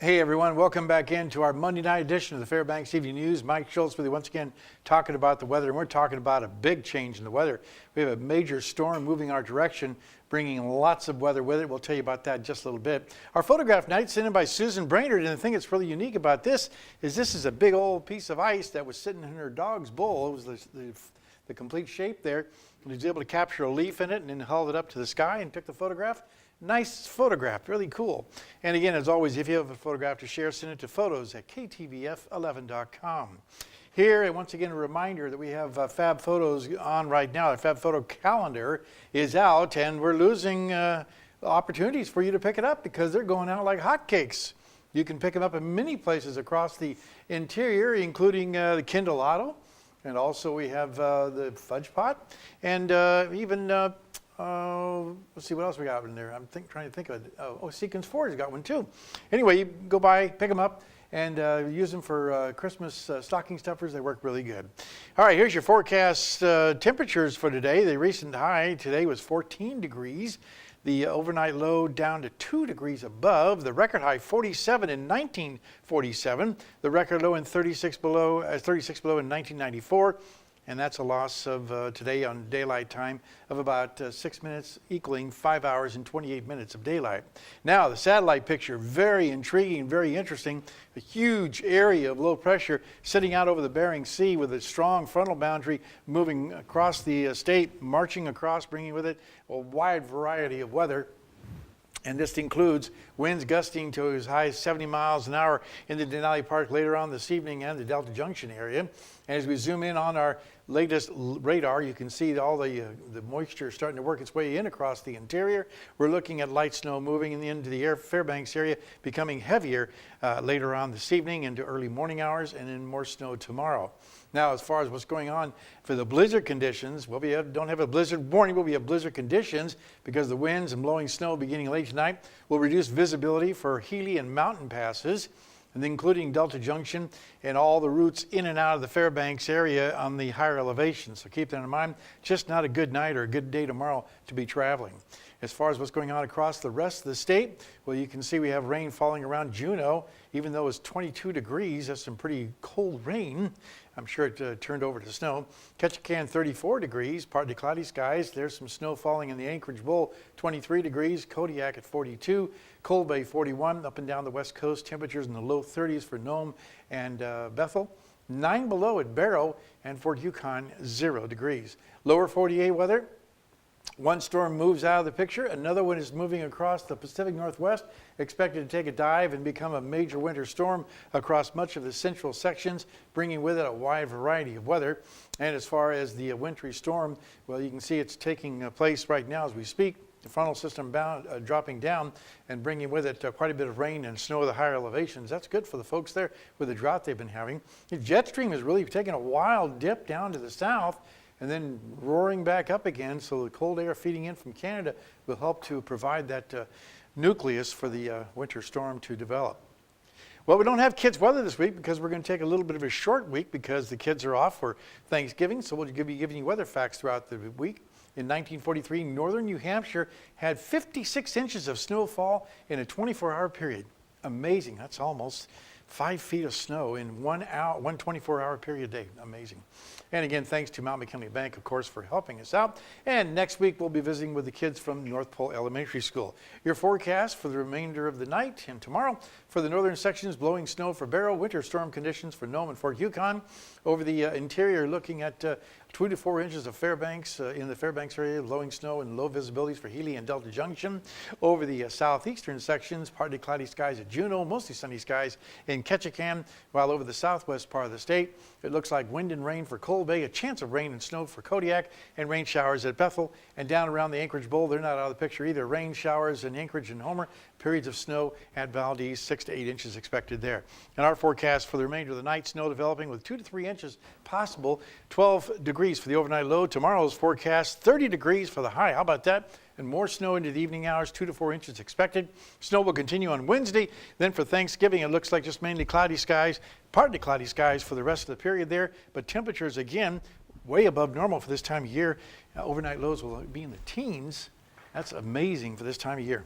Hey everyone, welcome back into our Monday night edition of the Fairbanks Evening News. Mike Schultz with you once again talking about the weather, and we're talking about a big change in the weather. We have a major storm moving our direction, bringing lots of weather with it. We'll tell you about that in just a little bit. Our photograph night sent in by Susan Brainerd, and the thing that's really unique about this is a big old piece of ice that was sitting in her dog's bowl. It was the complete shape there, and he was able to capture a leaf in it and then held it up to the sky and took the photograph. Nice photograph, really cool. And again, as always, if you have a photograph to share, send it to photos@ktvf11.com. Here, and once again, a reminder that we have Fab Photos on right now. The Fab Photo calendar is out, and we're losing opportunities for you to pick it up because they're going out like hotcakes. You can pick them up in many places across the interior, including the Kindle Auto, and also we have the Fudge Pot, and even let's see what else we got in there. I'm trying to think of it. Sequence 4 has got one too. Anyway, you go by, pick them up, and use them for Christmas stocking stuffers. They work really good. All right, here's your forecast temperatures for today. The recent high today was 14 degrees. The overnight low down to 2 degrees above. The record high 47 in 1947. The record low in 36 below in 1994. And that's a loss of today on daylight time of about 6 minutes, equaling 5 hours and 28 minutes of daylight. Now, the satellite picture, very intriguing, very interesting. A huge area of low pressure sitting out over the Bering Sea with a strong frontal boundary moving across the state, marching across, bringing with it a wide variety of weather. And this includes winds gusting to as high as 70 miles an hour in the Denali Park later on this evening and the Delta Junction area. And as we zoom in on our latest radar, you can see all the moisture starting to work its way in across the interior. We're looking at light snow moving into the Fairbanks area, becoming heavier later on this evening into early morning hours, and then more snow tomorrow. Now, as far as what's going on for the blizzard conditions, well, we don't have a blizzard warning, but we have blizzard conditions because the winds and blowing snow beginning late tonight will reduce visibility for Healy and mountain passes, and including Delta Junction and all the routes in and out of the Fairbanks area on the higher elevations. So keep that in mind. Just not a good night or a good day tomorrow to be traveling. As far as what's going on across the rest of the state, well, you can see we have rain falling around Juneau. Even though it's 22 degrees, that's some pretty cold rain. I'm sure it turned over to snow. Ketchikan, 34 degrees, partly cloudy skies. There's some snow falling in the Anchorage Bowl, 23 degrees. Kodiak at 42. Cold Bay, 41. Up and down the west coast, temperatures in the low 30s for Nome and Bethel. 9 below at Barrow, and Fort Yukon, 0 degrees. Lower 48 weather. One storm moves out of the picture. Another one is moving across the Pacific Northwest, expected to take a dive and become a major winter storm across much of the central sections, bringing with it a wide variety of weather. And as far as the wintry storm, well, you can see it's taking place right now as we speak. The frontal system dropping down and bringing with it quite a bit of rain and snow at the higher elevations. That's good for the folks there with the drought they've been having. The jet stream is really taking a wild dip down to the south and then roaring back up again, so the cold air feeding in from Canada will help to provide that nucleus for the winter storm to develop. Well, we don't have kids' weather this week because we're going to take a little bit of a short week because the kids are off for Thanksgiving, so we'll be giving you weather facts throughout the week. In 1943, northern New Hampshire had 56 inches of snowfall in a 24-hour period. Amazing. That's almost 5 feet of snow in 1 hour, 24-hour period a day. Amazing. And again, thanks to Mount McKinley Bank, of course, for helping us out. And next week, we'll be visiting with the kids from North Pole Elementary School. Your forecast for the remainder of the night and tomorrow for the northern sections, blowing snow for Barrow, winter storm conditions for Nome and Fort Yukon. Over the interior, looking at 2 to 4 inches of Fairbanks in the Fairbanks area, blowing snow and low visibilities for Healy and Delta Junction. Over the southeastern sections, partly cloudy skies at Juneau, mostly sunny skies in Ketchikan, while over the southwest part of the state, it looks like wind and rain for Cold Bay, a chance of rain and snow for Kodiak, and rain showers at Bethel. And down around the Anchorage Bowl, they're not out of the picture either. Rain showers in Anchorage and Homer, periods of snow at Valdez, 6 to 8 inches expected there. And our forecast for the remainder of the night, snow developing with 2 to 3 inches possible, 12 degrees for the overnight low. Tomorrow's forecast, 30 degrees for the high. How about that? And more snow into the evening hours, 2 to 4 inches expected. Snow will continue on Wednesday. Then for Thanksgiving, it looks like just mainly cloudy skies, partly cloudy skies for the rest of the period there. But temperatures, again, way above normal for this time of year. Overnight lows will be in the teens. That's amazing for this time of year.